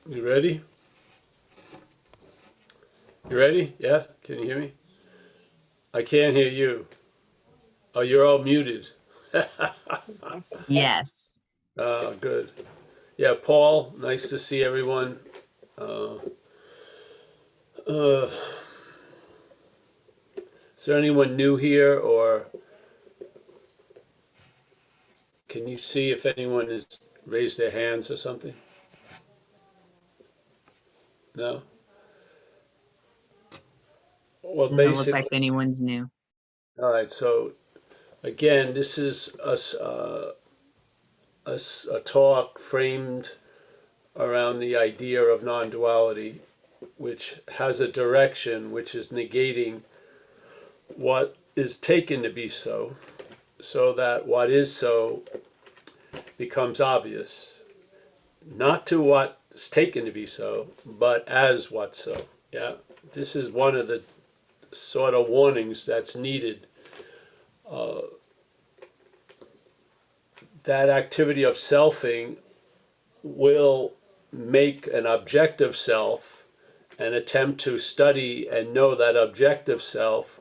You ready? You ready? Yeah? Can you hear me? I can't hear you. Oh, you're all muted. Yes. Oh, good. Yeah, Paul, nice to see everyone. Uh, uh, is there anyone new here, or can you see if anyone has raised their hands or something? No? Well, Doesn't look like basically, anyone's new. all right, so again, this is a talk framed around the idea of non-duality, which has a direction which is negating what is taken to be so, so that what is so becomes obvious, not to what's taken to be so, but as what's so. Yeah, this is one of the sort of warnings that's needed. That activity of selfing will make an objective self and attempt to study and know that objective self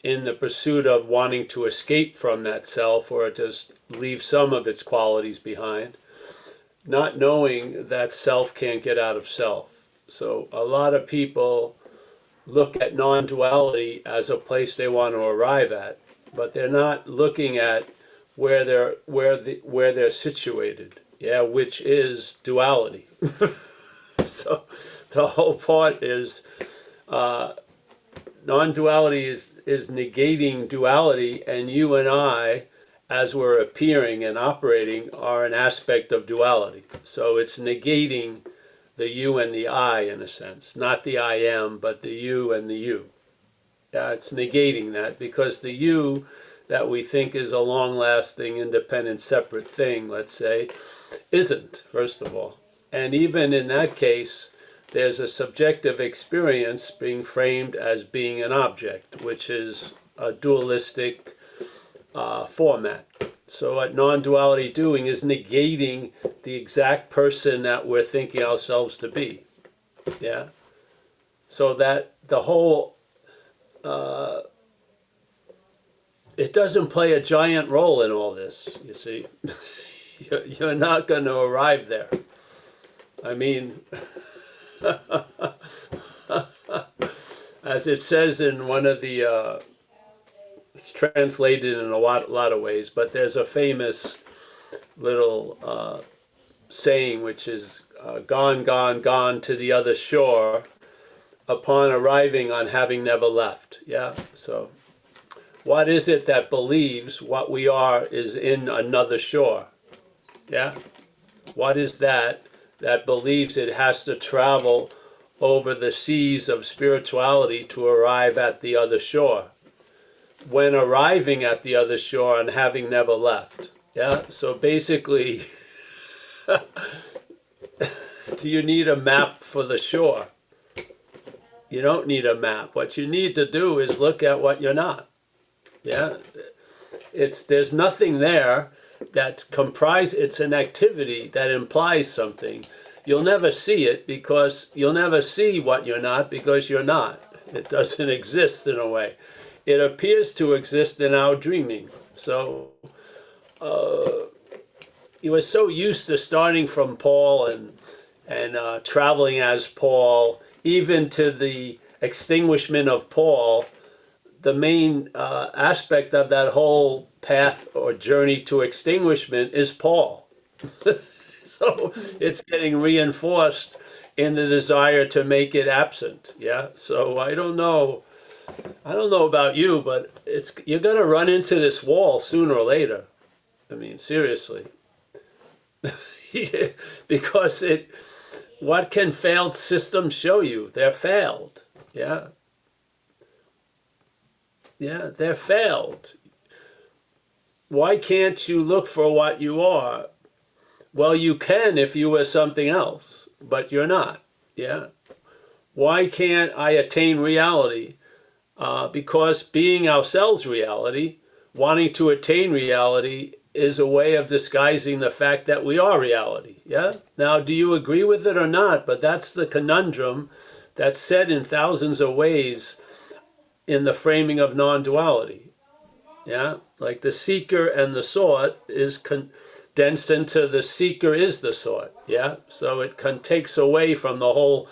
in the pursuit of wanting to escape from that self or just leave some of its qualities behind, not knowing that self can't get out of self. So a lot of people look at non-duality as a place they want to arrive at, but they're not looking at where they're situated. Yeah, which is duality. So the whole part is non-duality is negating duality, and you and I, as we're appearing and operating, are an aspect of duality. So it's negating the you and the I, in a sense. Not the I am, but the you and the you. Yeah, it's negating that, because the you that we think is a long-lasting, independent, separate thing, let's say, isn't, first of all. And even in that case, there's a subjective experience being framed as being an object, which is a dualistic format. So what non-duality doing is negating the exact person that we're thinking ourselves to be. Yeah. So that the whole, it doesn't play a giant role in all this, you see. You're not going to arrive there. I mean, as it says in one of the, it's translated in a lot of ways, but there's a famous little saying which is gone, gone, gone to the other shore upon arriving on having never left. Yeah, so what is it that believes what we are is in another shore? Yeah, what is that believes it has to travel over the seas of spirituality to arrive at the other shore, when arriving at the other shore and having never left? Yeah, so basically, do you need a map for the shore? You don't need a map. What you need to do is look at what you're not. Yeah, there's nothing there that's comprised. It's an activity that implies something. You'll never see it, because you'll never see what you're not, because you're not. It doesn't exist in a way. It appears to exist in our dreaming. So you were so used to starting from Paul and traveling as Paul, even to the extinguishment of Paul. The main aspect of that whole path or journey to extinguishment is Paul. So it's getting reinforced in the desire to make it absent. Yeah. So I don't know about you, but you're gonna run into this wall sooner or later. I mean, seriously. Because what can failed systems show you? They're failed. Yeah. Yeah, they're failed. Why can't you look for what you are? Well, you can if you were something else, but you're not. Yeah. Why can't I attain reality? Because being ourselves reality, wanting to attain reality is a way of disguising the fact that we are reality. Yeah? Now, do you agree with it or not? But that's the conundrum that's said in thousands of ways in the framing of non-duality. Yeah? Like the seeker and the sought is condensed into the seeker is the sought. Yeah? So it takes away from the whole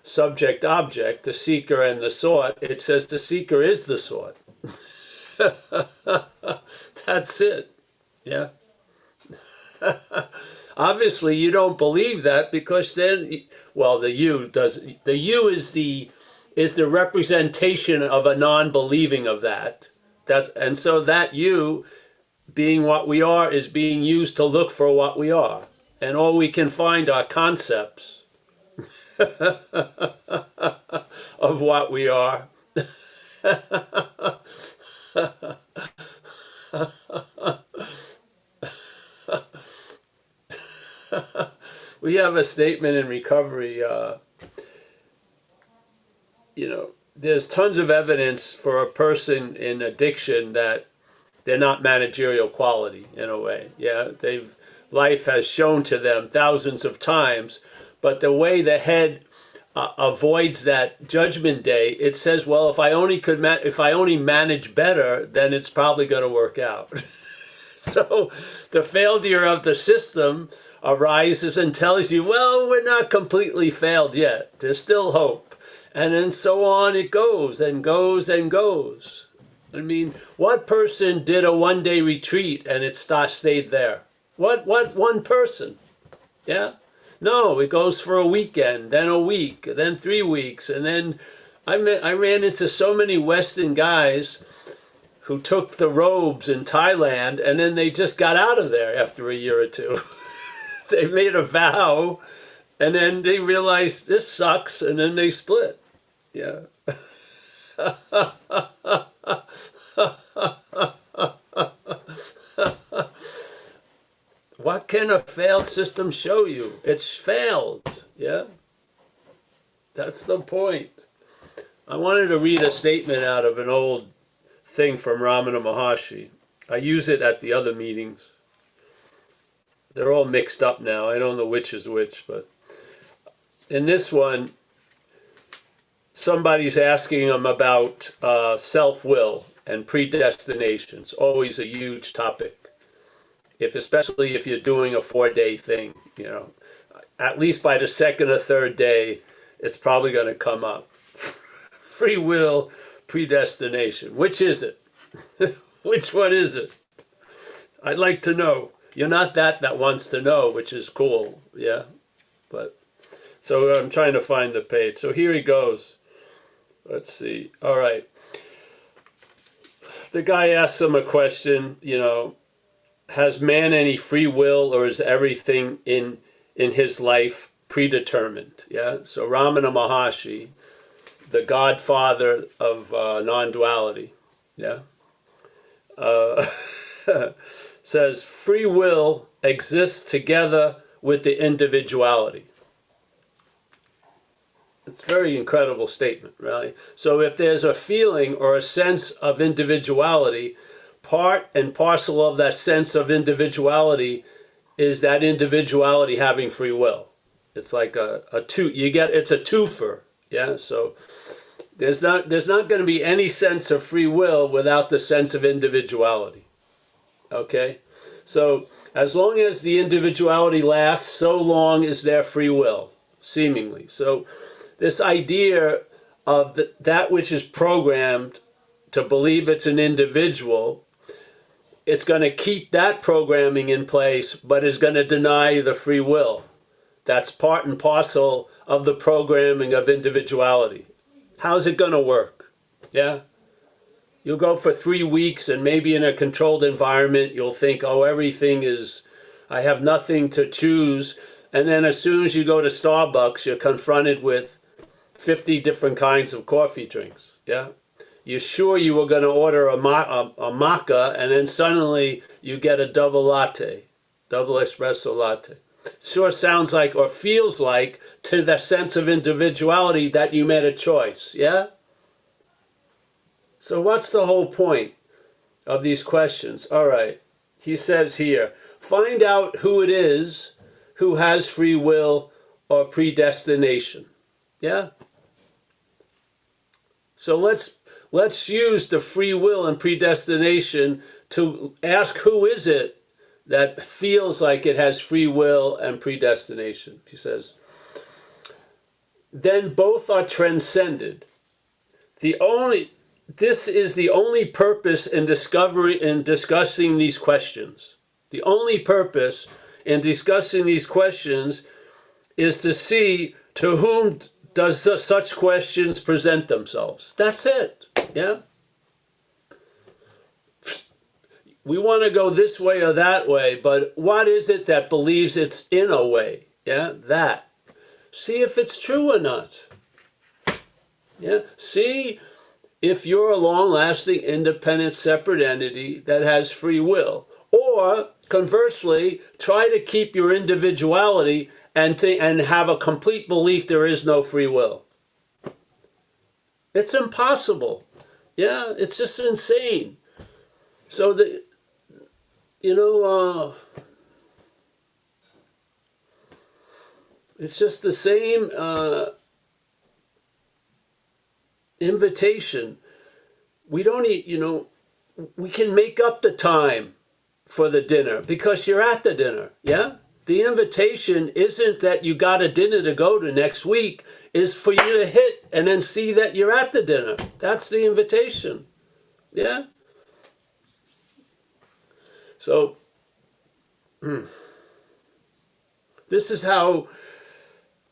subject object, the seeker and the sought. It says the seeker is the sought. That's it. Yeah. Obviously, you don't believe that because then, well, the you does. The you is the representation of a non-believing of that. And so that you, being what we are, is being used to look for what we are, and all we can find are concepts of what we are. We have a statement in recovery, there's tons of evidence for a person in addiction that they're not managerial quality in a way. Yeah, life has shown to them thousands of times, but the way the head avoids that judgment day, it says, well, if I only manage better, then it's probably going to work out. So the failure of the system arises and tells you, well, we're not completely failed yet. There's still hope. And then so on it goes and goes and goes. I mean, what person did a one-day retreat and it stayed there? What one person? Yeah? No, it goes for a weekend, then a week, then 3 weeks. And then I ran into so many Western guys who took the robes in Thailand and then they just got out of there after a year or two. They made a vow and then they realized this sucks and then they split. Yeah. What can a failed system show you? It's failed. Yeah. That's the point. I wanted to read a statement out of an old thing from Ramana Maharshi. I use it at the other meetings. They're all mixed up now. I don't know which is which, but in this one, somebody's asking him about self-will and predestination. It's always a huge topic, especially if you're doing a 4-day thing. At least by the second or third day, it's probably going to come up. Free will, predestination. Which is it? Which one is it? I'd like to know. You're not that wants to know, which is cool. Yeah, but so I'm trying to find the page. So here he goes. Let's see. All right. The guy asks him a question, has man any free will or is everything in his life predetermined? Yeah. So Ramana Maharshi, the godfather of non-duality, yeah, says free will exists together with the individuality. It's a very incredible statement, really. So if there's a feeling or a sense of individuality, part and parcel of that sense of individuality is that individuality having free will. It's like it's a twofer. Yeah. So there's not going to be any sense of free will without the sense of individuality. Okay. So as long as the individuality lasts, so long is there free will, seemingly. So this idea of that which is programmed to believe it's an individual, it's going to keep that programming in place, but is going to deny the free will. That's part and parcel of the programming of individuality. How's it going to work? Yeah? You'll go for 3 weeks and maybe in a controlled environment, you'll think, oh, I have nothing to choose. And then as soon as you go to Starbucks, you're confronted with 50 different kinds of coffee drinks. Yeah? You're sure you were going to order a maca, and then suddenly you get a double espresso latte. Sure sounds like or feels like to the sense of individuality that you made a choice. Yeah? So what's the whole point of these questions? All right. he says here, find out who it is who has free will or predestination. Yeah? So let's use the free will and predestination to ask who is it that feels like it has free will and predestination. He says, then both are transcended. This is the only purpose in discussing these questions. The only purpose in discussing these questions is to see to whom does such questions present themselves. That's it. Yeah. We want to go this way or that way, but what is it that believes it's in a way? Yeah, that. See if it's true or not. Yeah. See if you're a long-lasting, independent, separate entity that has free will. Or, conversely, try to keep your individuality and have a complete belief there is no free will. It's impossible. Yeah, it's just insane. So, it's just the same invitation. We don't we can make up the time for the dinner because you're at the dinner, yeah? The invitation isn't that you got a dinner to go to next week, is for you to hit and then see that you're at the dinner. That's the invitation, yeah? So, this is how,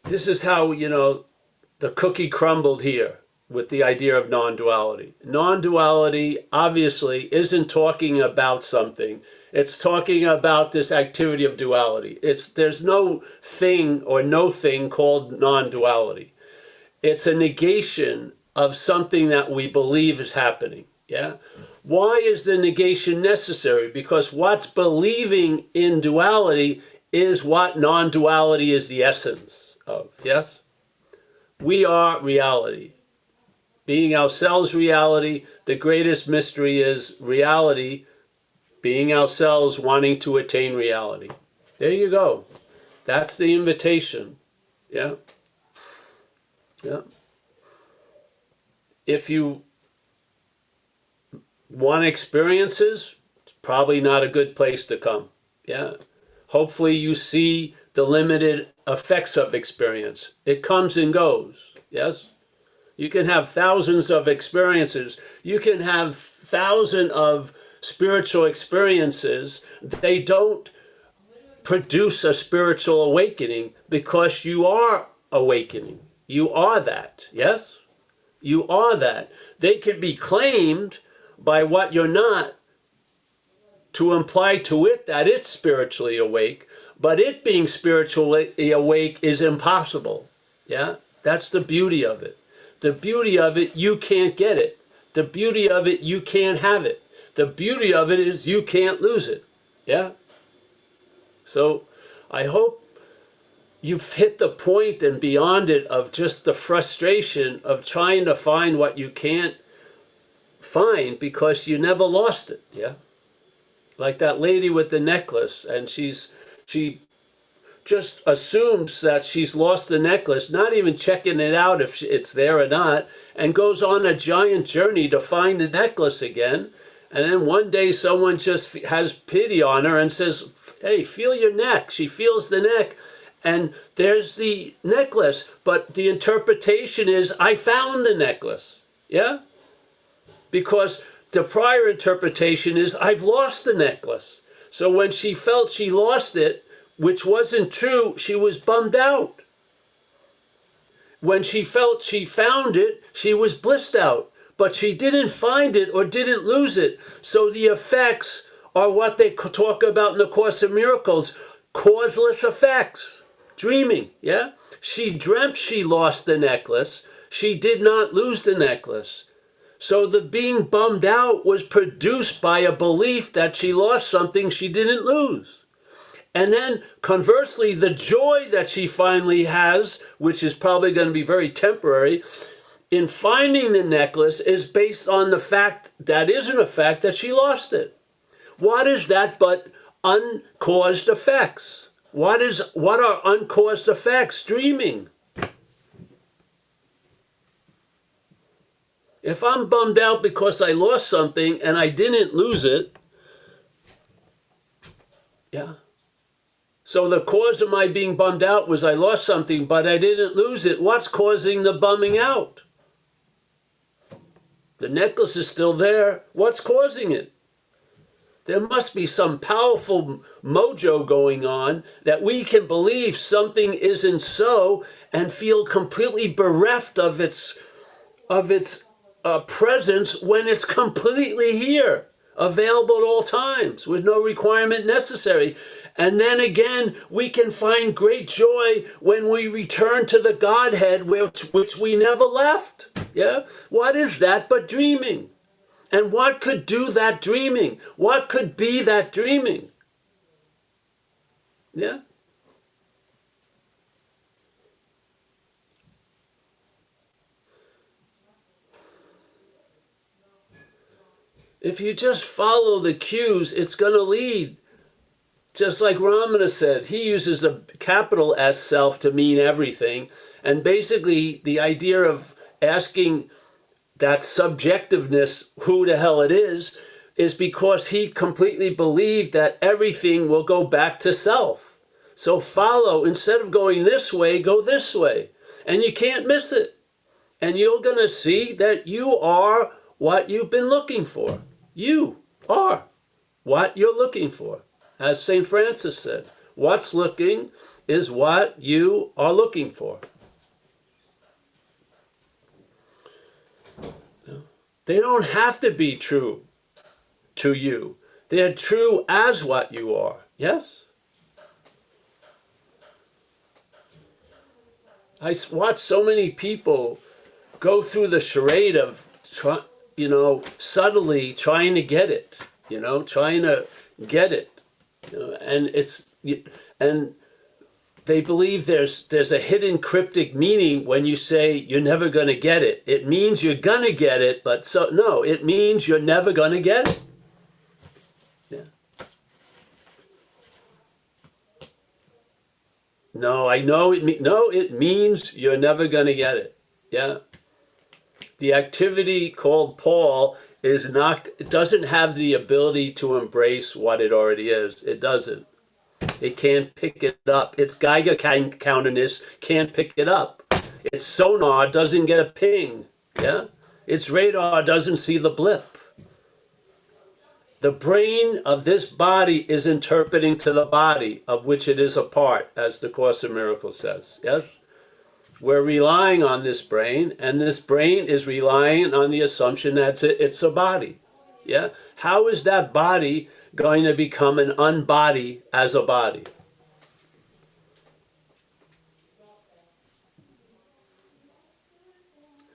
the cookie crumbled here with the idea of non-duality. Non-duality obviously isn't talking about something. It's talking about this activity of duality. There's no thing or no thing called non-duality. It's a negation of something that we believe is happening. Yeah? Why is the negation necessary? Because what's believing in duality is what non-duality is the essence of. Yes? We are reality. Being ourselves reality, the greatest mystery is reality, being ourselves wanting to attain reality. There you go. That's the invitation. Yeah? Yeah. If you want experiences, it's probably not a good place to come. Yeah? Hopefully you see the limited effects of experience. It comes and goes. Yes? You can have thousands of experiences. You can have thousands of spiritual experiences. They don't produce a spiritual awakening because you are awakening. You are that. Yes? You are that. They can be claimed by what you're not to imply to it that it's spiritually awake, but it being spiritually awake is impossible. Yeah? That's the beauty of it. The beauty of it, you can't get it. The beauty of it, you can't have it. The beauty of it is you can't lose it. Yeah? So I hope you've hit the point and beyond it of just the frustration of trying to find what you can't find because you never lost it. Yeah? Like that lady with the necklace, and she just assumes that she's lost the necklace, not even checking it out if it's there or not, and goes on a giant journey to find the necklace again. And then one day someone just has pity on her and says, hey, feel your neck. She feels the neck, and there's the necklace. But the interpretation is, I found the necklace. Yeah? Because the prior interpretation is, I've lost the necklace. So when she felt she lost it, which wasn't true, she was bummed out. When she felt she found it, she was blissed out. But she didn't find it or didn't lose it. So the effects are what they talk about in the Course in Miracles, causeless effects. Dreaming, yeah? She dreamt she lost the necklace. She did not lose the necklace. So the being bummed out was produced by a belief that she lost something she didn't lose. And then, conversely, the joy that she finally has, which is probably going to be very temporary, in finding the necklace is based on the fact that isn't a fact that she lost it. What is that but uncaused effects? What are uncaused effects? Dreaming. If I'm bummed out because I lost something and I didn't lose it, yeah. So the cause of my being bummed out was I lost something, but I didn't lose it. What's causing the bumming out? The necklace is still there. What's causing it? There must be some powerful mojo going on that we can believe something isn't so and feel completely bereft of its presence when it's completely here, available at all times, with no requirement necessary. And then again, we can find great joy when we return to the Godhead, which we never left. Yeah? What is that but dreaming? And what could do that dreaming? What could be that dreaming? Yeah? If you just follow the cues, it's going to lead. Just like Ramana said, he uses the capital S self to mean everything. And basically, the idea of asking that subjectiveness, who the hell it is because he completely believed that everything will go back to self. So follow, instead of going this way, go this way. And you can't miss it. And you're going to see that you are what you've been looking for. You are what you're looking for. As St. Francis said, what's looking is what you are looking for. They don't have to be true to you. They're true as what you are. Yes? I watch so many people go through the charade of, subtly trying to get it, trying to get it. And they believe there's a hidden cryptic meaning when you say you're never going to get it. It means you're going to get it, but no, it means you're never going to get it. Yeah. No, I know it means you're never going to get it. Yeah. The activity called Paul it doesn't have the ability to embrace what it already is. It doesn't. It can't pick it up. Its Geiger counterness can't pick it up. Its sonar doesn't get a ping. Yeah? Its radar doesn't see the blip. The brain of this body is interpreting to the body of which it is a part, as the Course in Miracles says. Yes? We're relying on this brain, and this brain is relying on the assumption that it's a body. Yeah? How is that body going to become an unbody as a body?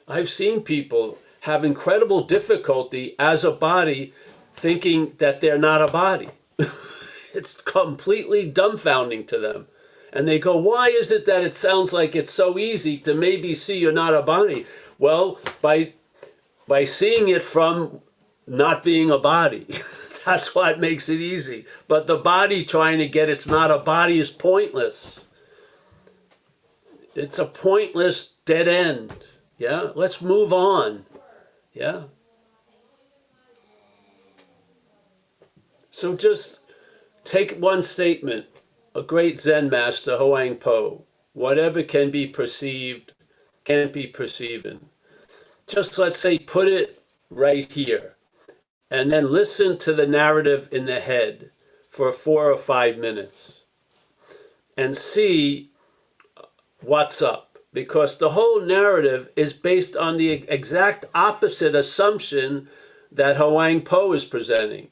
I've seen people have incredible difficulty as a body thinking that they're not a body. It's completely dumbfounding to them. And they go, why is it that it sounds like it's so easy to maybe see you're not a body? Well, by seeing it from not being a body. That's what makes it easy. But the body trying to get it's not a body is pointless. It's a pointless dead end. Yeah? Let's move on. Yeah? So just take one statement. A great Zen master, Huang Po. Whatever can be perceived can't be perceived. Just, let's say, put it right here. And then listen to the narrative in the head for 4 or 5 minutes. And see what's up. Because the whole narrative is based on the exact opposite assumption that Huang Po is presenting.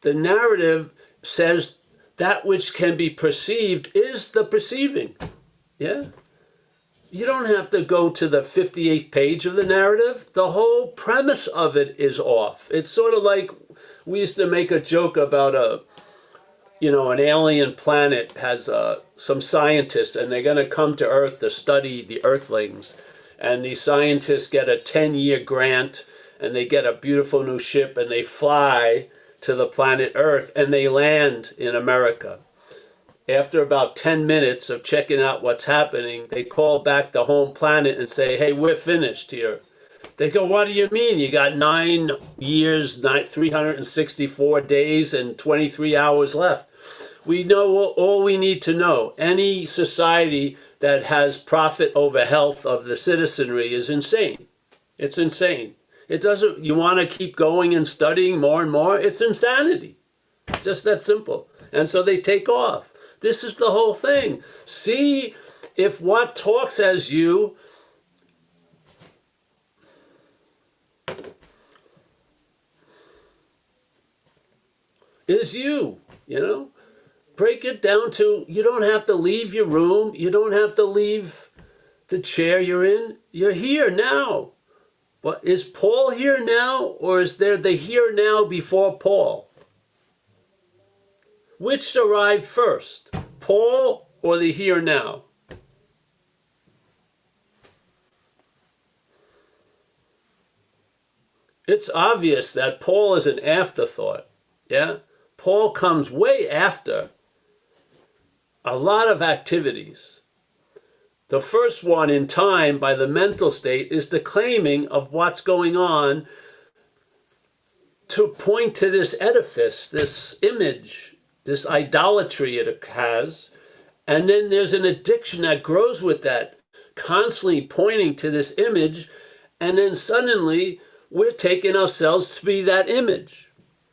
The narrative says that which can be perceived is the perceiving. Yeah? You don't have to go to the 58th page of the narrative. The whole premise of it is off. It's sort of like we used to make a joke about an alien planet has some scientists, and they're going to come to Earth to study the Earthlings. And these scientists get a 10-year grant, and they get a beautiful new ship, and they fly to the planet Earth, and they land in America. After about 10 minutes of checking out what's happening, they call back the home planet and say, hey, we're finished here. They go, what do you mean? You got 9 years, 364 days, and 23 hours left. We know all we need to know. Any society that has profit over health of the citizenry is insane. It's insane. It doesn't, you want to keep going and studying more and more? It's insanity. Just that simple. And so they take off. This is the whole thing. See if what talks as you is you, you know? Break it down to, you don't have to leave your room. You don't have to leave the chair you're in. You're here now. But is Paul here now, or is there the here now before Paul? Which arrived first, Paul or the here now? It's obvious that Paul is an afterthought. Yeah? Paul comes way after a lot of activities. The first one in time by the mental state is the claiming of what's going on to point to this edifice, this image, this idolatry it has. And then there's an addiction that grows with that, constantly pointing to this image. And then suddenly we're taking ourselves to be that image.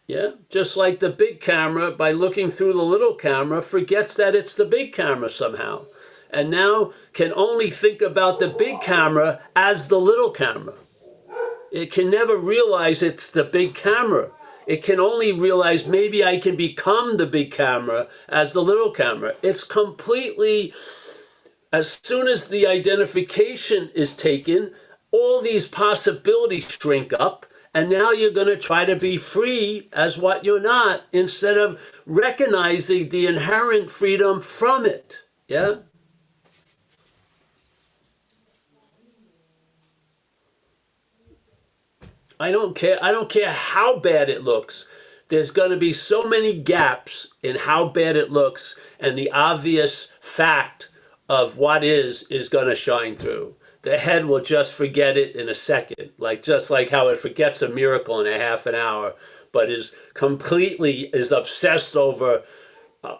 Yeah, just like the big camera, by looking through the little camera, forgets that it's the big camera somehow. And now can only think about the big camera as the little camera. It can never realize it's the big camera. It can only realize maybe I can become the big camera as the little camera. It's completely, as soon as the identification is taken, all these possibilities shrink up. And now you're going to try to be free as what you're not, instead of recognizing the inherent freedom from it. Yeah? I don't care. I don't care how bad it looks. There's going to be so many gaps in how bad it looks, and the obvious fact of what is going to shine through. The head will just forget it in a second, just like how it forgets a miracle in a half an hour, but is obsessed over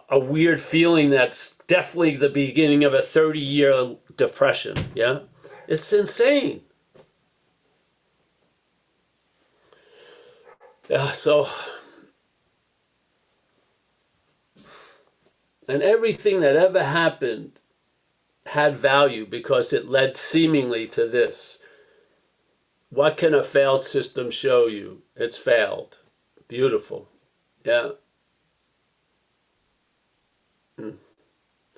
a weird feeling that's definitely the beginning of a 30-year depression. Yeah, it's insane. Yeah, so, and everything that ever happened had value because it led seemingly to this. What can a failed system show you? It's failed. Beautiful. Yeah.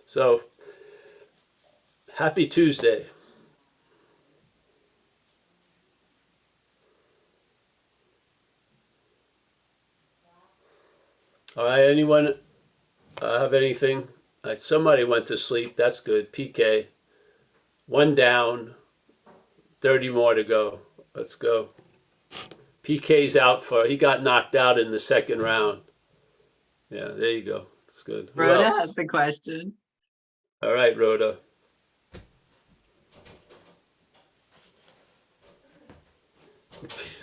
So, happy Tuesday. All right, anyone have anything? Somebody went to sleep. That's good. PK. 1 down. 30 more to go. Let's go. PK's out he got knocked out in the second round. Yeah, there you go. It's good. Rhoda has a question. All right, Rhoda.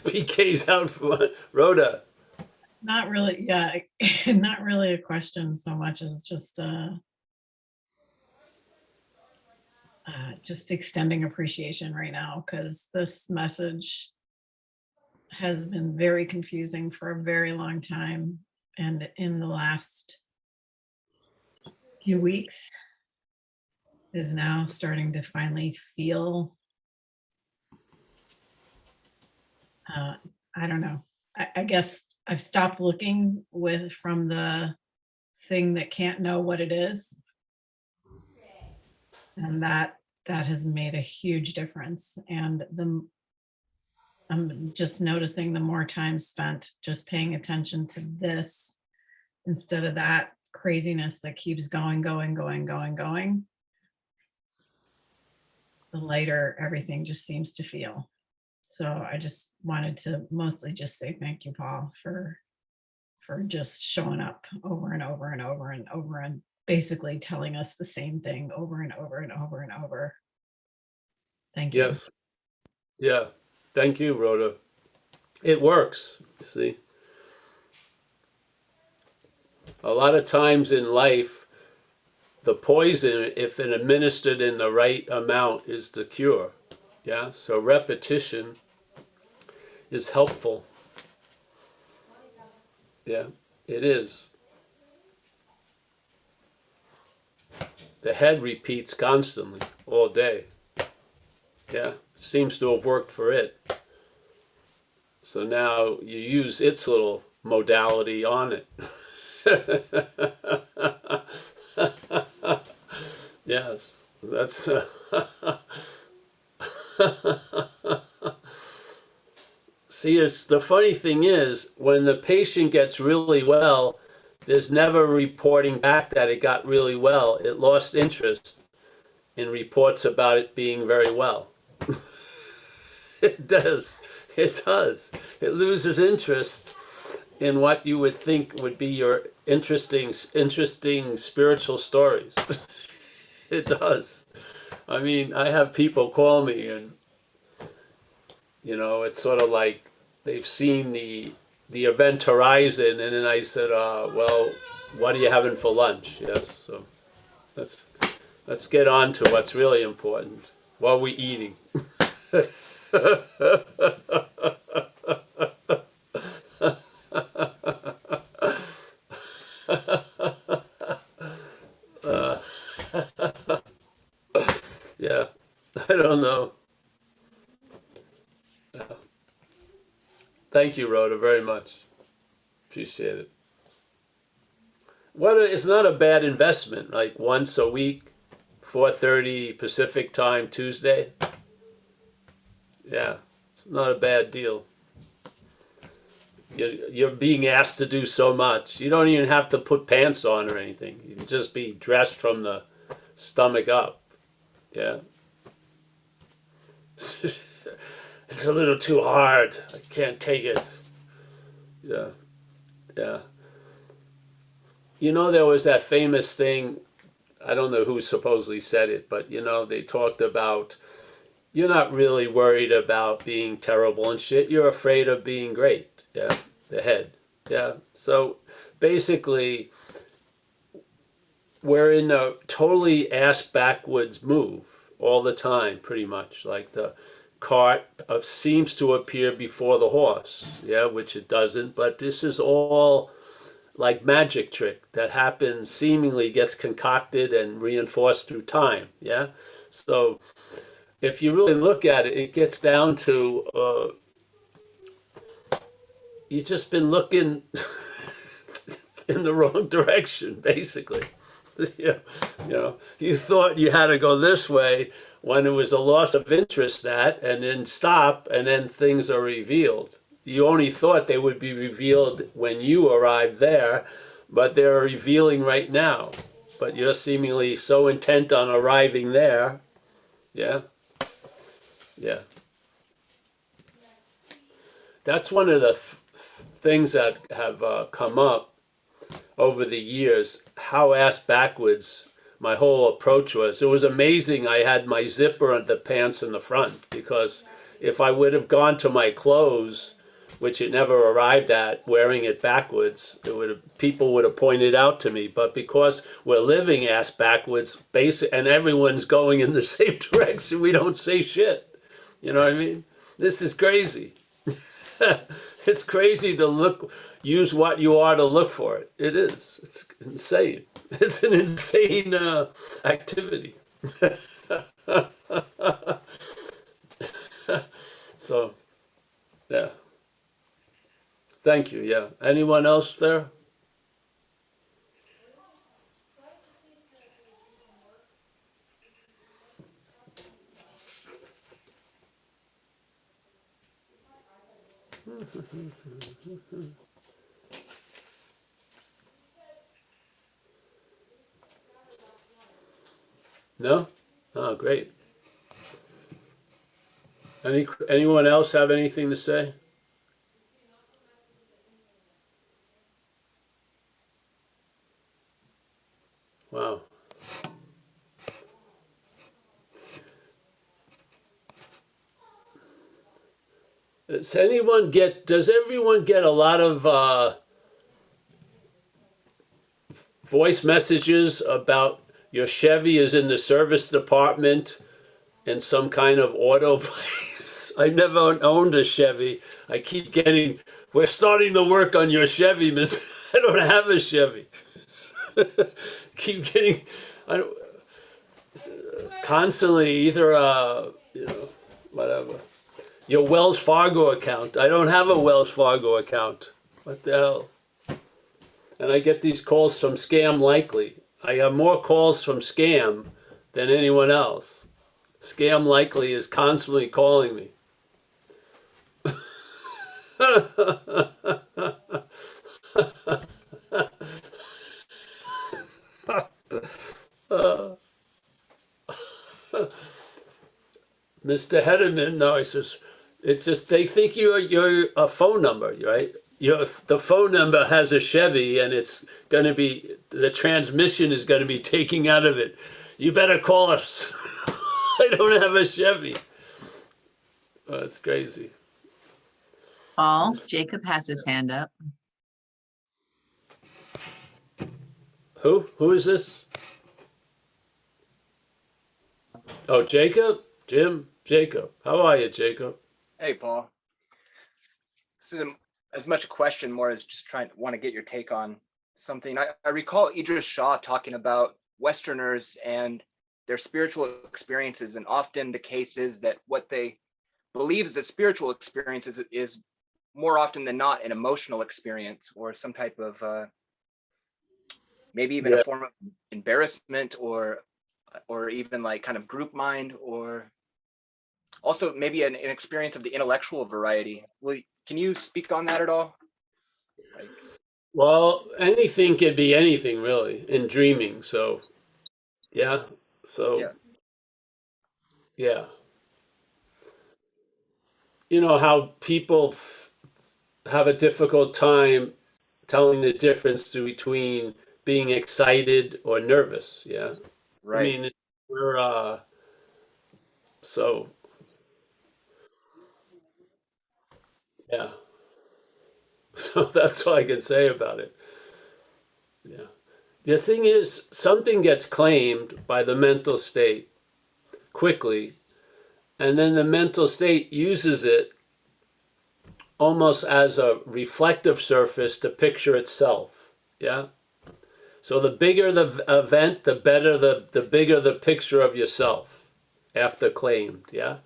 PK's out for Rhoda. Not really, yeah, not really a question so much as just extending appreciation right now, because this message has been very confusing for a very long time, and in the last few weeks is now starting to finally feel, I don't know, I guess I've stopped looking from the thing that can't know what it is. And that has made a huge difference. And I'm just noticing the more time spent just paying attention to this instead of that craziness that keeps going, the lighter everything just seems to feel. So I just wanted to mostly just say thank you, Paul, for for just showing up over and over and over and over and basically telling us the same thing over and over and over and over. Thank you. Yes. Yeah. Thank you, Rhoda. It works, you see. A lot of times in life, the poison, if it administered in the right amount, is the cure. Yeah. So repetition is helpful. Yeah, it is. The head repeats constantly all day. Yeah, seems to have worked for it. So now you use its little modality on it. Yes, that's see, it's the funny thing is when the patient gets really well, there's never reporting back that it got really well. It lost interest in reports about it being very well. It does. It does. It loses interest in what you would think would be your interesting spiritual stories. It does. I mean, I have people call me and, it's sort of like they've seen the event horizon, and then I said, well, what are you having for lunch? Yes, so let's get on to what's really important. What are we eating? Yeah, I don't know. Thank you, Rhoda, very much. Appreciate it. It's not a bad investment, like once a week, 4:30 Pacific time, Tuesday. Yeah, it's not a bad deal. You're being asked to do so much. You don't even have to put pants on or anything. You can just be dressed from the stomach up. Yeah. It's a little too hard. I can't take it. Yeah. Yeah. There was that famous thing, I don't know who supposedly said it, but they talked about you're not really worried about being terrible and shit. You're afraid of being great. Yeah. The head. Yeah. So basically, we're in a totally ass backwards move all the time, pretty much. Like the cart seems to appear before the horse, yeah, which it doesn't. But this is all like magic trick that happens, seemingly gets concocted and reinforced through time, yeah. So if you really look at it, it gets down to you've just been looking in the wrong direction, basically. You thought you had to go this way when it was a loss of interest and then stop, and then things are revealed. You only thought they would be revealed when you arrived there, but they're revealing right now. But you're seemingly so intent on arriving there. Yeah. Yeah. That's one of the things that have come up over the years, how ass backwards my whole approach was. It was amazing I had my zipper on the pants in the front, because if I would have gone to my clothes, which it never arrived at, wearing it backwards, people would have pointed out to me. But because we're living ass backwards, and everyone's going in the same direction, we don't say shit. You know what I mean? This is crazy. It's crazy to use what you are to look for it. It is. It's insane. It's an insane activity. So, yeah. Thank you. Yeah. Anyone else there? No? Oh, great. Anyone else have anything to say? Wow. Does everyone get a lot of voice messages about your Chevy is in the service department in some kind of auto place? I never owned a Chevy. I keep getting, we're starting to work on your Chevy, miss. I don't have a Chevy. Keep getting, I don't, constantly either, whatever. Your Wells Fargo account. I don't have a Wells Fargo account. What the hell? And I get these calls from Scam Likely. I have more calls from Scam than anyone else. Scam Likely is constantly calling me. Mr. Hedderman, no, he says, it's just they think you're a phone number, right? The phone number has a Chevy and it's going to be, the transmission is going to be taken out of it. You better call us. I don't have a Chevy. Oh, it's crazy. Paul, Jacob has his hand up. Who? Who is this? Oh, Jacob? Jim? Jacob. How are you, Jacob? Hey, Paul. This isn't as much a question, more as just want to get your take on something. I recall Idris Shah talking about Westerners and their spiritual experiences, and often the case is that what they believe is that spiritual experience is more often than not an emotional experience or some type of maybe even a form of embarrassment or even like kind of group mind, or also maybe an experience of the intellectual variety. Can you speak on that at all? Well, anything can be anything really in dreaming. So, yeah. So, yeah. You know how people have a difficult time telling the difference between being excited or nervous. Yeah. Right. I mean, we're so yeah. So that's all I can say about it. Yeah. The thing is, something gets claimed by the mental state quickly, and then the mental state uses it almost as a reflective surface to picture itself. Yeah. So the bigger the event, the better the bigger the picture of yourself after claimed. Yeah.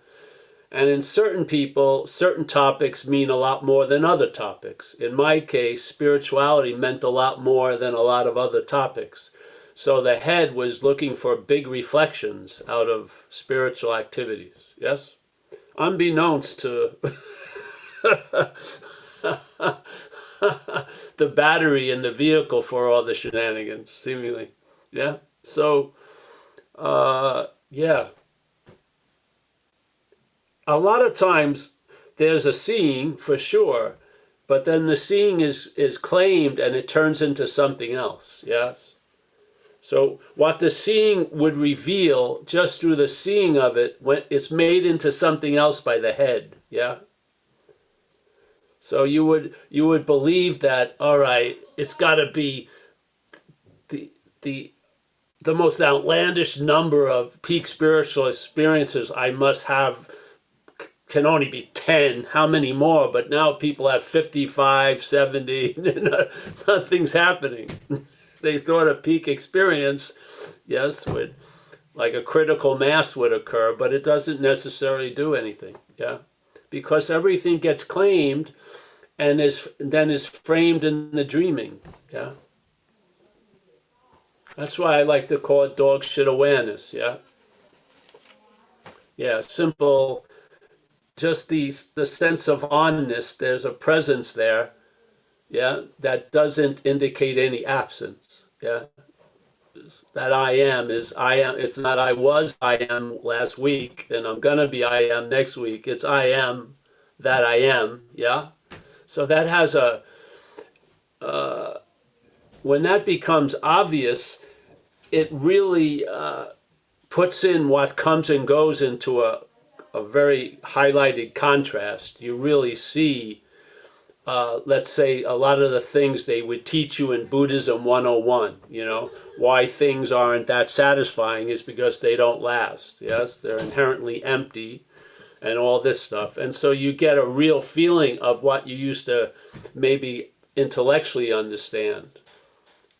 And in certain people, certain topics mean a lot more than other topics. In my case, spirituality meant a lot more than a lot of other topics. So the head was looking for big reflections out of spiritual activities. Yes? Unbeknownst to the battery in the vehicle for all the shenanigans, seemingly. Yeah? So, yeah. A lot of times there's a seeing for sure, but then the seeing is claimed and it turns into something else. Yes. So what the seeing would reveal just through the seeing of it, when it's made into something else by the head. Yeah. So you would believe that, all right, it's got to be the the most outlandish number of peak spiritual experiences I must have can only be 10, how many more? But now people have 55, 70, nothing's happening. They thought a peak experience, yes, would, like a critical mass would occur, but it doesn't necessarily do anything, yeah? Because everything gets claimed and then is framed in the dreaming, yeah? That's why I like to call it dog shit awareness, yeah? Yeah, simple, just the sense of onness, there's a presence there, yeah, that doesn't indicate any absence, yeah. That I am is I am. It's not I was I am last week and I'm gonna be I am next week. It's I am that I am, yeah. So that has a when that becomes obvious, it really puts in what comes and goes into a very highlighted contrast. You really see, let's say, a lot of the things they would teach you in Buddhism 101, why things aren't that satisfying is because they don't last. Yes, they're inherently empty and all this stuff. And so you get a real feeling of what you used to maybe intellectually understand.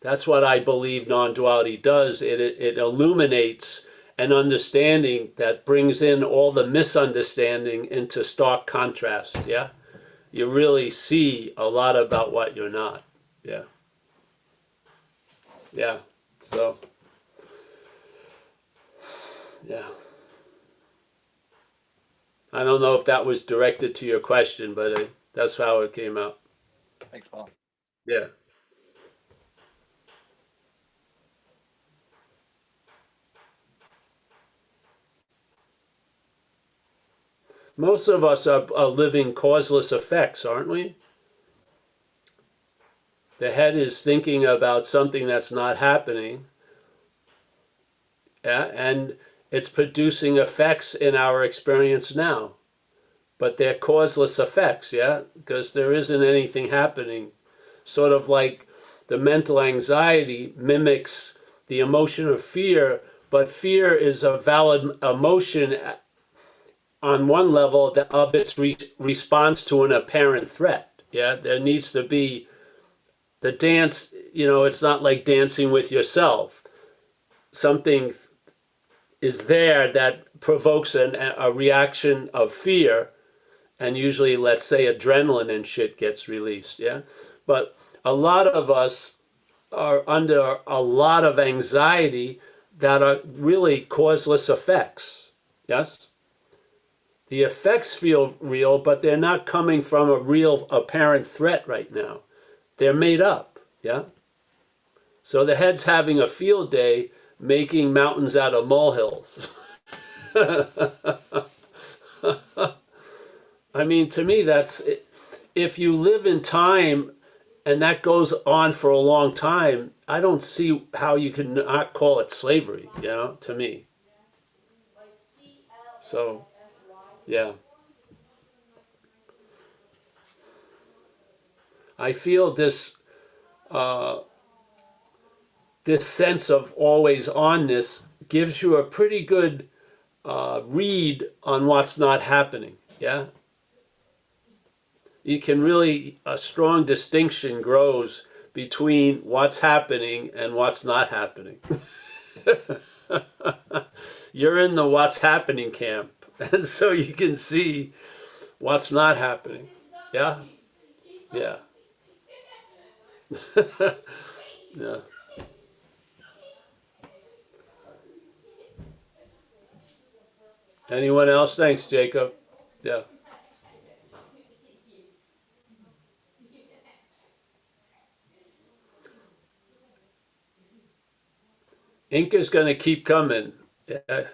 That's what I believe non-duality does. It illuminates an understanding that brings in all the misunderstanding into stark contrast. Yeah, you really see a lot about what you're not. Yeah, yeah. So, yeah. I don't know if that was directed to your question, but that's how it came out. Thanks, Paul. Yeah. Most of us are living causeless effects, aren't we? The head is thinking about something that's not happening, yeah, and it's producing effects in our experience now. But they're causeless effects, yeah, because there isn't anything happening. Sort of like the mental anxiety mimics the emotion of fear, but fear is a valid emotion on one level of its response to an apparent threat. Yeah, there needs to be the dance, it's not like dancing with yourself. Something is there that provokes a reaction of fear, and usually, let's say, adrenaline and shit gets released, yeah? But a lot of us are under a lot of anxiety that are really causeless effects, yes? The effects feel real, but they're not coming from a real apparent threat right now. They're made up, yeah? So the head's having a field day making mountains out of molehills. I mean, to me, that's, if you live in time and that goes on for a long time, I don't see how you can not call it slavery, to me. So, yeah. I feel this this sense of always onness gives you a pretty good read on what's not happening. Yeah, you can really, a strong distinction grows between what's happening and what's not happening. You're in the what's happening camp, and so you can see what's not happening. Yeah, yeah, yeah. Anyone else? Thanks, Jacob. Yeah. Inca's going to keep coming. Yeah.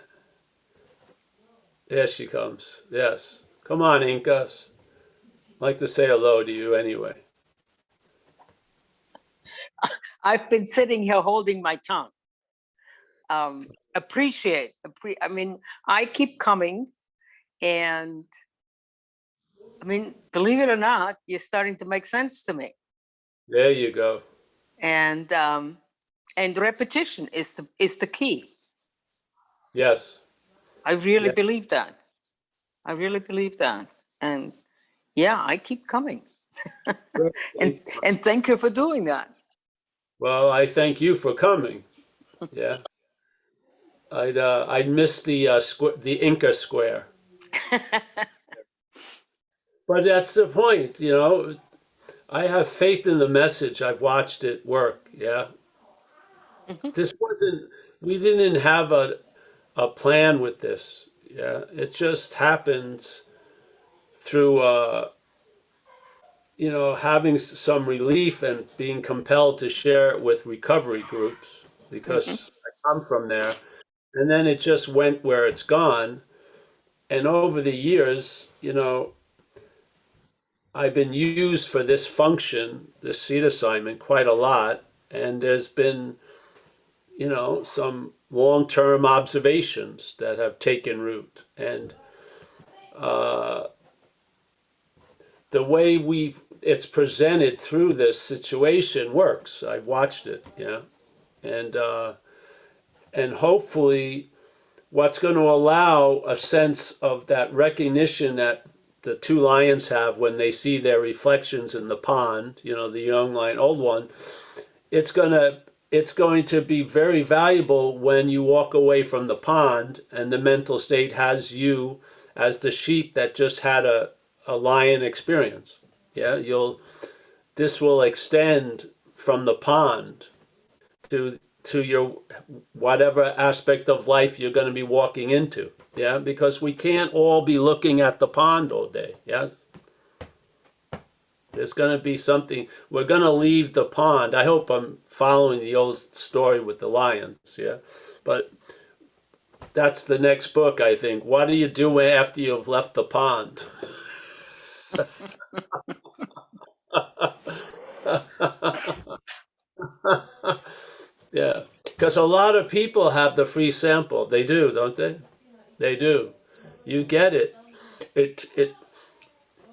There she comes. Yes. Come on, Inca. I'd like to say hello to you anyway. I've been sitting here holding my tongue. I mean, I keep coming, and I mean, believe it or not, you're starting to make sense to me. There you go. And repetition is the key. Yes. I really Yeah. believe that. I really believe that. And yeah, I keep coming. and thank you for doing that. Well, I thank you for coming. Yeah. I'd miss the the Inca square. But that's the point, I have faith in the message. I've watched it work. Yeah. This wasn't, we didn't have a plan with this. Yeah. It just happens through, having some relief and being compelled to share it with recovery groups because I come from there. And then it just went where it's gone. And over the years, I've been used for this function, this seat assignment, quite a lot. And there's been, some long-term observations that have taken root. And the way it's presented through this situation works. I've watched it, and hopefully what's going to allow a sense of that recognition that the two lions have when they see their reflections in the pond, the young lion, old one, it's going to be very valuable when you walk away from the pond and the mental state has you as the sheep that just had a lion experience. Yeah, this will extend from the pond to your whatever aspect of life you're going to be walking into. Yeah, because we can't all be looking at the pond all day. Yeah. There's going to be something, we're going to leave the pond. I hope I'm following the old story with the lions, yeah? But that's the next book, I think. What do you do after you've left the pond? Yeah, because a lot of people have the free sample. They do, don't they? They do. You get it. It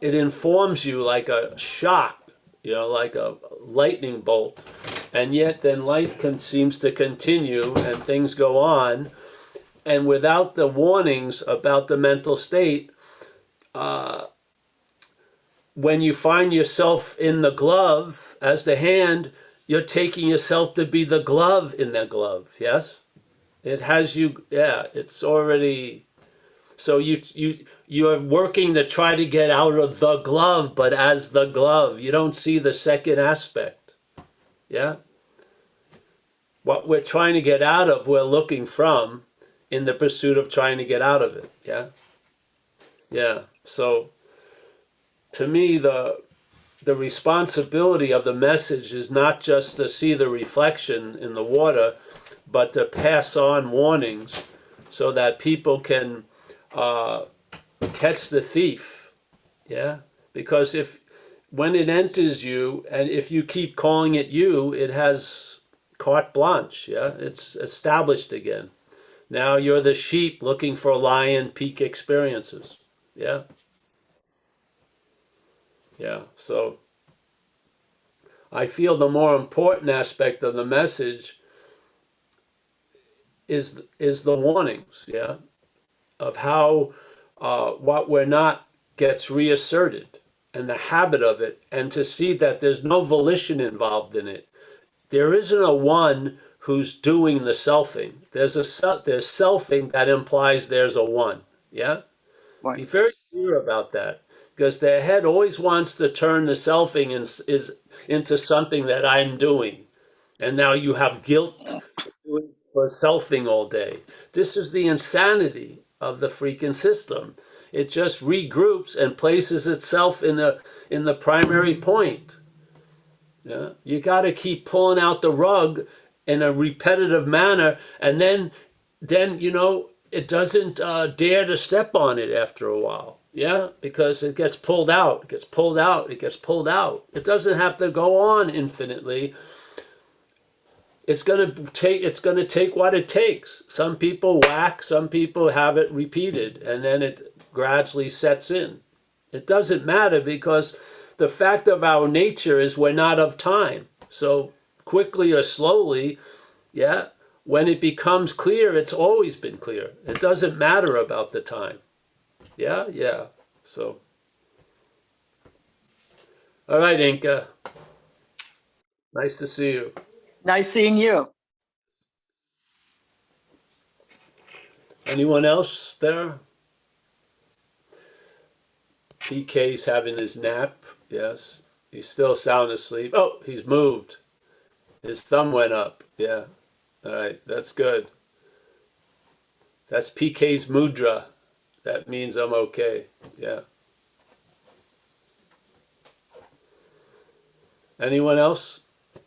informs you like a shock, like a lightning bolt. And yet then life seems to continue and things go on. And without the warnings about the mental state, when you find yourself in the glove as the hand, you're taking yourself to be the glove in the glove, yes? It has you, yeah, it's already... So you're working to try to get out of the glove, but as the glove, you don't see the second aspect. Yeah? What we're trying to get out of, we're looking from in the pursuit of trying to get out of it. Yeah? Yeah. So to me, the responsibility of the message is not just to see the reflection in the water, but to pass on warnings so that people can catch the thief, yeah? Because when it enters you, and if you keep calling it you, it has carte blanche, yeah? It's established again. Now you're the sheep looking for lion peak experiences, yeah? Yeah, so I feel the more important aspect of the message is the warnings, yeah? Of how what we're not gets reasserted and the habit of it, and to see that there's no volition involved in it. There isn't a one who's doing the selfing. There's selfing that implies there's a one. Yeah? Right. Be very clear about that, because the head always wants to turn the selfing into something that I'm doing. And now you have guilt for selfing all day. This is the insanity of the freaking system. It just regroups and places itself in the primary point. Yeah, you got to keep pulling out the rug in a repetitive manner, and then it doesn't dare to step on it after a while. Yeah, because it gets pulled out, it gets pulled out, it gets pulled out. It doesn't have to go on infinitely. It's going to take what it takes. Some people whack, some people have it repeated, and then it gradually sets in. It doesn't matter, because the fact of our nature is we're not of time. So quickly or slowly, yeah, when it becomes clear, it's always been clear. It doesn't matter about the time. Yeah, yeah. So, all right, Inka. Nice to see you. Nice seeing you. Anyone else there? PK's having his nap. Yes. He's still sound asleep. Oh, he's moved. His thumb went up. Yeah. All right. That's good. That's PK's mudra. That means I'm okay. Yeah. Anyone else?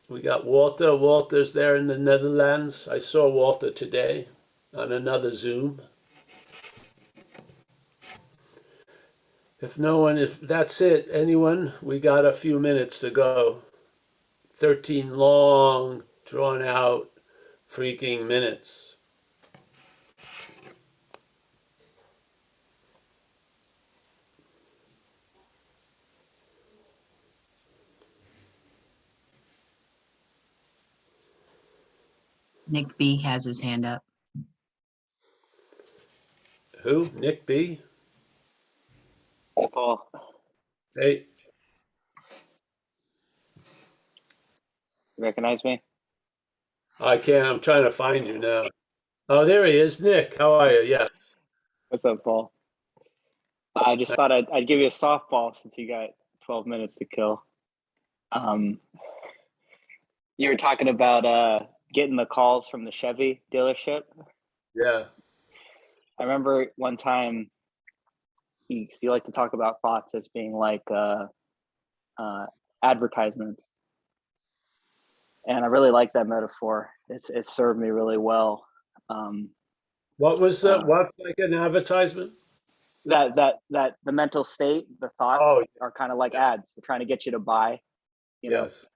We got Walter. Walter's there in the Netherlands. I saw Walter today on another Zoom. If that's it, anyone, we got a few minutes to go. 13 long, drawn out freaking minutes. Nick B has his hand up. Who? Nick B? Hey, Paul. Hey, You recognize me? I can't. I'm trying to find you now. Oh, there he is. Nick, how are you? Yes. What's up, Paul? I just thought I'd give you a softball since you got 12 minutes to kill. You were talking about getting the calls from the Chevy dealership. Yeah. I remember one time you like to talk about thoughts as being like advertisements. And I really like that metaphor. It served me really well. What was what's like an advertisement? That the mental state, the thoughts Oh, are kind of like ads. They're trying to get you to buy, you know. yes.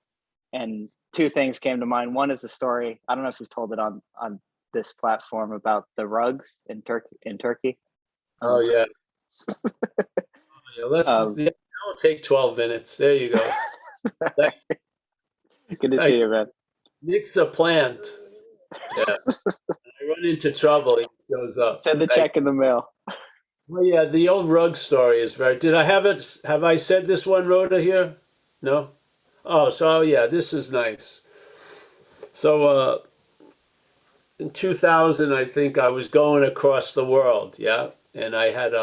And two things came to mind. One is the story. I don't know if you've told it on this platform about the rugs in Turkey. Oh, yeah. Yeah, that'll take 12 minutes. There you go. Good to see you, man. Nick's a plant. Yeah. I run into trouble, he goes up. Send the check in the mail. Well, yeah, the old rug story is very. Did I have it? Have I said this one, Rhoda, here? No? Oh, so yeah, this is nice. So in 2000, I think I was going across the world, yeah? And I had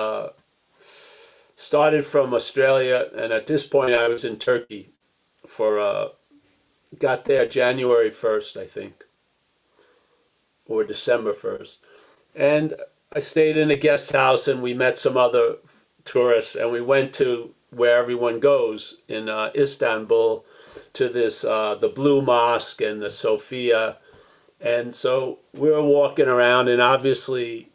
started from Australia, and at this point I was in Turkey for, got there January 1st, I think, or December 1st. And I stayed in a guest house and we met some other tourists and we went to where everyone goes in Istanbul to this, the Blue Mosque and the Sophia. And so we were walking around and obviously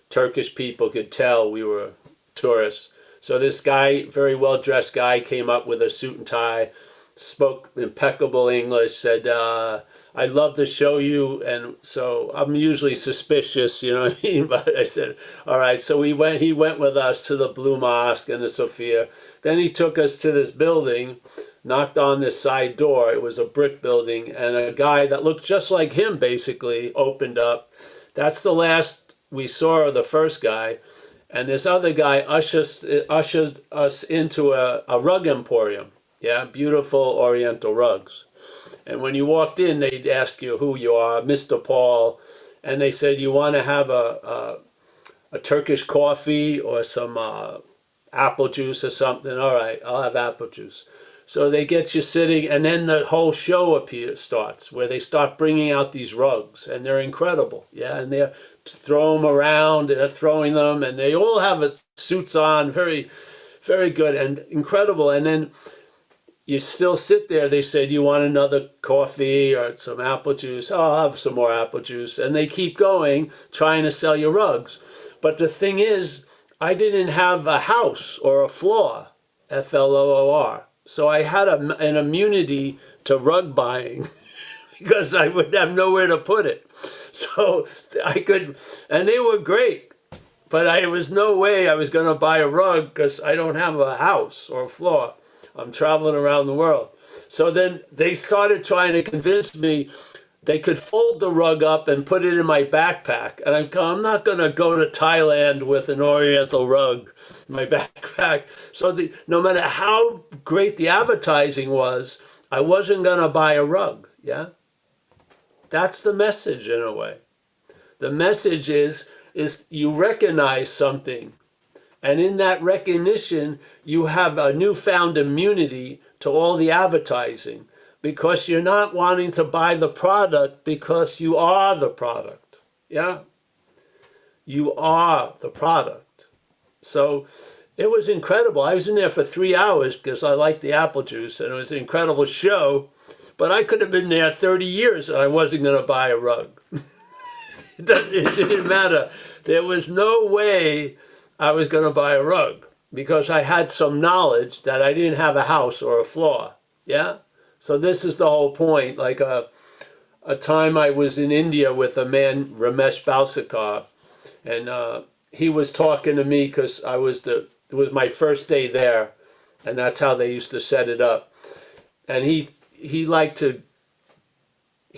Turkish people could tell we were tourists. So this guy, very well-dressed guy, came up with a suit and tie, spoke impeccable English, said, I'd love to show you. And so I'm usually suspicious, you know what I mean? But I said, all right. So he went with us to the Blue Mosque and the Sophia. Then he took us to this building, knocked on this side door. It was a brick building. And a guy that looked just like him basically opened up. That's the last we saw of the first guy. And this other guy ushered us into a rug emporium. Yeah, beautiful Oriental rugs. And when you walked in, they'd ask you who you are, Mr. Paul. And they said, you want to have a Turkish coffee or some apple juice or something? All right, I'll have apple juice. So they get you sitting, and then the whole show starts, where they start bringing out these rugs, and they're incredible. Yeah, and they're throw them around, they're throwing them, and they all have suits on, very, very good and incredible. And then you still sit there. They said, you want another coffee or some apple juice? Oh, I'll have some more apple juice. And they keep going, trying to sell you rugs. But the thing is, I didn't have a house or a floor, Floor. So I had an immunity to rug buying because I would have nowhere to put it. So I could, and they were great. But there was no way I was going to buy a rug because I don't have a house or a floor. I'm traveling around the world. So then they started trying to convince me they could fold the rug up and put it in my backpack. And I'm not going to go to Thailand with an Oriental rug in my backpack. So no matter how great the advertising was, I wasn't going to buy a rug. Yeah? That's the message in a way. The message is you recognize something. And in that recognition, you have a newfound immunity to all the advertising because you're not wanting to buy the product because you are the product. Yeah? You are the product. So it was incredible. I was in there for 3 hours because I liked the apple juice and it was an incredible show. But I could have been there 30 years and I wasn't going to buy a rug. It didn't matter. There was no way I was going to buy a rug because I had some knowledge that I didn't have a house or a floor. Yeah? So this is the whole point. Like a time I was in India with a man, Ramesh Balsekar, and he was talking to me because it was my first day there, and that's how they used to set it up. And he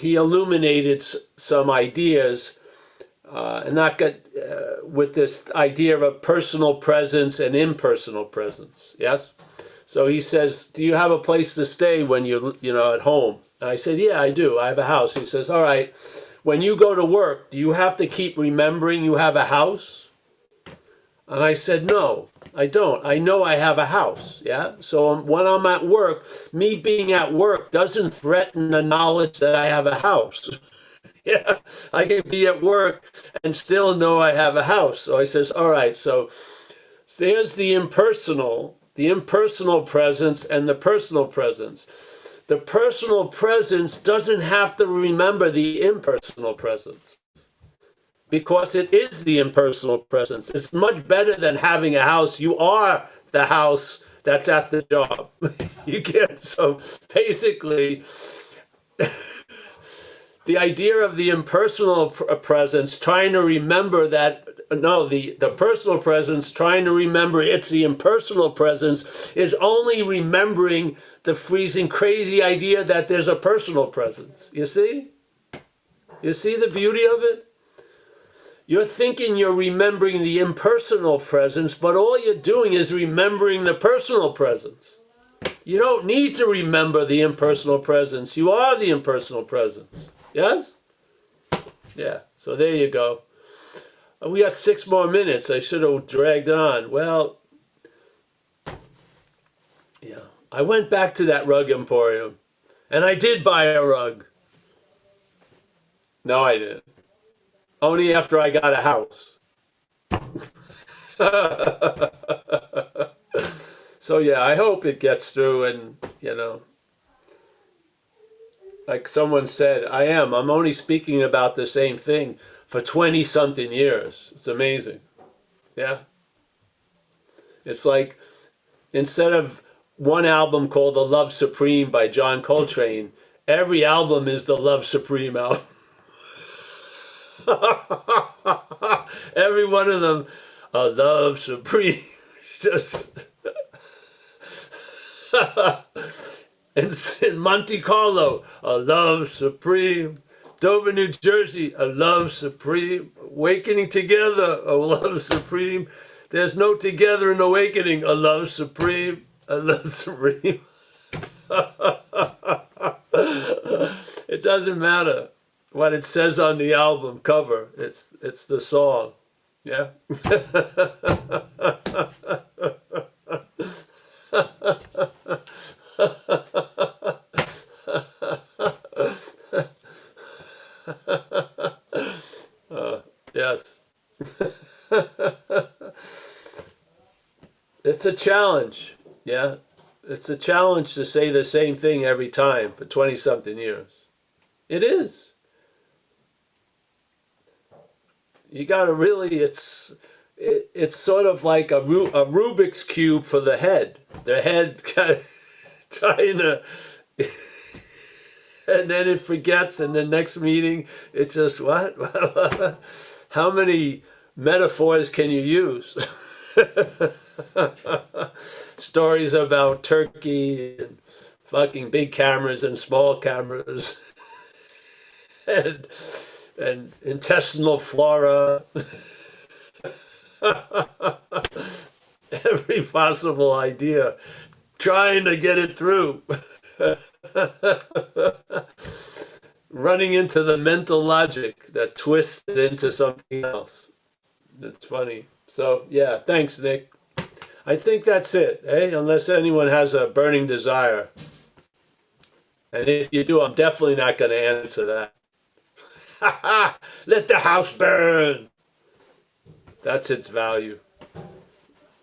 illuminated some ideas, and not got with this idea of a personal presence and impersonal presence. Yes. So he says, "Do you have a place to stay when you're at home?" And I said, "Yeah, I do. I have a house." He says, "All right. When you go to work, do you have to keep remembering you have a house?" And I said, "No, I don't. I know I have a house." Yeah. So when I'm at work, me being at work doesn't threaten the knowledge that I have a house. Yeah. I can be at work and still know I have a house. So I says, "All right. So there's the impersonal presence and the personal presence. The personal presence doesn't have to remember the impersonal presence because it is the impersonal presence. It's much better than having a house. You are the house that's at the job." You get, so basically, the idea of the impersonal presence, trying to remember that, no, the personal presence, trying to remember it's the impersonal presence, is only remembering the freezing crazy idea that there's a personal presence. You see? You see the beauty of it? You're thinking you're remembering the impersonal presence, but all you're doing is remembering the personal presence. You don't need to remember the impersonal presence. You are the impersonal presence. Yes? Yeah, so there you go. We got 6 more minutes. I should have dragged on. Well, yeah. I went back to that rug emporium, and I did buy a rug. No, I didn't. Only after I got a house. So yeah, I hope it gets through, and like someone said, I'm only speaking about the same thing for 20-something years. It's amazing. Yeah. It's like, instead of one album called The Love Supreme by John Coltrane, every album is the Love Supreme album. Every one of them, a Love Supreme. Just in Monte Carlo, a Love Supreme. Dover, New Jersey, a Love Supreme. Awakening Together, a Love Supreme. There's no Together in Awakening, a Love Supreme. A Love Supreme. It doesn't matter what it says on the album cover. It's the song. Yeah. Yes. It's a challenge. Yeah. It's a challenge to say the same thing every time for 20-something years. It is. You got to really, it's sort of like a Rubik's Cube for the head. The head kind of trying to, and then it forgets, and the next meeting, it's just, what? How many metaphors can you use? Stories about Turkey and fucking big cameras and small cameras and intestinal flora. Every possible idea, trying to get it through. Running into the mental logic that twists it into something else. It's funny. So yeah, thanks, Nick. I think that's it, unless anyone has a burning desire. And if you do, I'm definitely not going to answer that. Let the house burn. That's its value.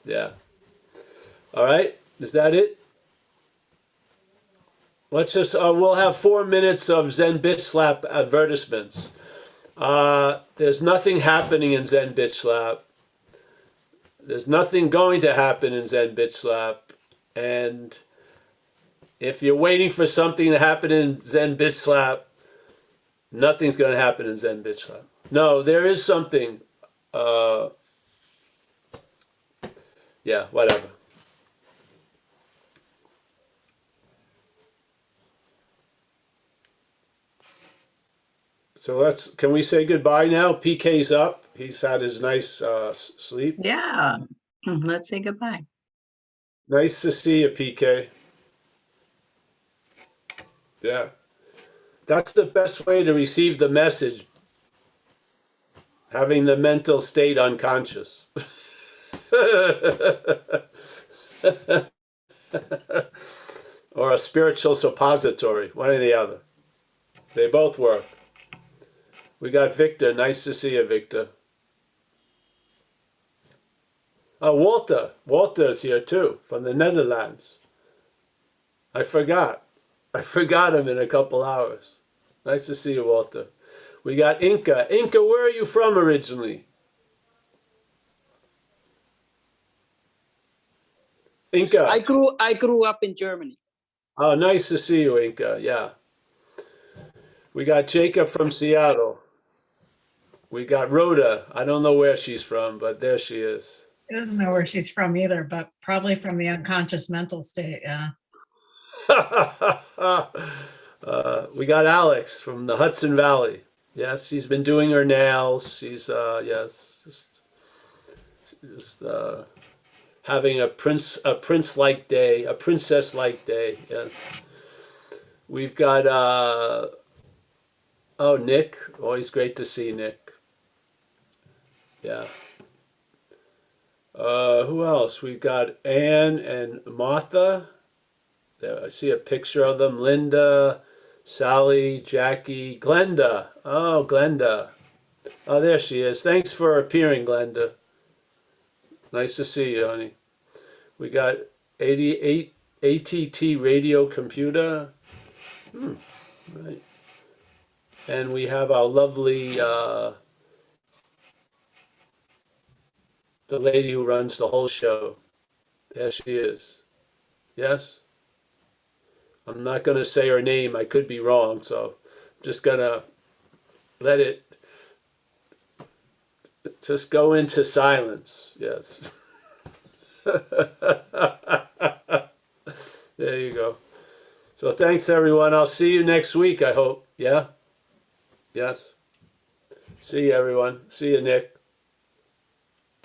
Yeah. All right. Is that it? Let's just, we'll have 4 minutes of Zen Bitch Slap advertisements. There's nothing happening in Zen Bitch Slap. There's nothing going to happen in Zen Bitch Slap. And if you're waiting for something to happen in Zen Bitch Slap, Nothing's going to happen in Zen bitch slap. No, there is something. Yeah, whatever. So can we say goodbye now? PK's up. He's had his nice sleep. Yeah, let's say goodbye. Nice to see you, PK. Yeah. That's the best way to receive the message. Having the mental state unconscious. Or a spiritual suppository, one or the other. They both work. We got Victor. Nice to see you, Victor. Oh, Walter. Walter's here too, from the Netherlands. I forgot him in a couple hours. Nice to see you, Walter. We got Inca. Inca, where are you from originally? Inca. I grew up in Germany. Oh, nice to see you, Inca. Yeah. We got Jacob from Seattle. We got Rhoda. I don't know where she's from, but there she is. He doesn't know where she's from either, but probably from the unconscious mental state. Yeah. We got Alex from the Hudson Valley. Yes, she's been doing her nails. She's yes, just having a prince-like day, a princess-like day. Yes. We've got oh, Nick. Always great to see Nick. Yeah. Who else? We've got Anne and Martha. There, I see a picture of them. Linda, Sally, Jackie, Glenda. Oh, Glenda. Oh, there she is. Thanks for appearing, Glenda. Nice to see you, honey. We got 88 ATT radio computer. Right. And we have our lovely, the lady who runs the whole show. There she is. Yes? I'm not going to say her name. I could be wrong, so I'm just going to let it just go into silence. Yes. There you go. So thanks, everyone. I'll see you next week, I hope. Yeah? Yes? See you, everyone. See you, Nick.